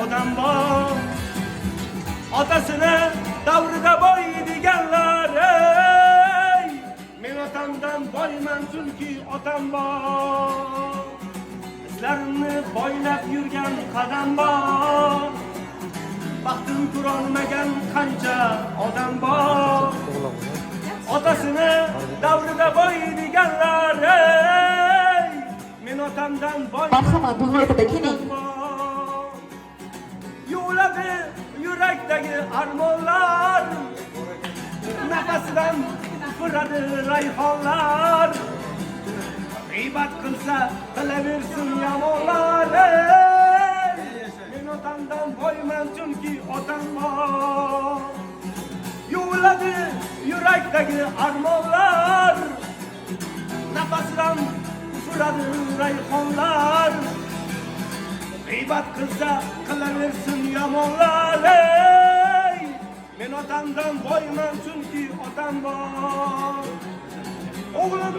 odam bor. Otasini davrida boy deganlar, ey, men otamdan boyman chunki otam bor. Izlarimni boylab yurgan qadam bor. Baxtim ko'rolmagan qancha odam bor. Otasini davrida boy deganlar, ey, men otamdan boyman. Marhamat, bu haqida keling. Yo'ladi yurakdagi armonlar, nafasidan furadi rayhonlar. G'iybat qilsa qilaversin yomonlar, ey, men otamdan boyman chunki otam bor. Yo'ladi yurakdagi armonlar, nafasidan furadi rayhonlar. G'iybat qilsa qilaversin yomonlar, ey, men otamdan boyman chunki otam bor. O'g'lim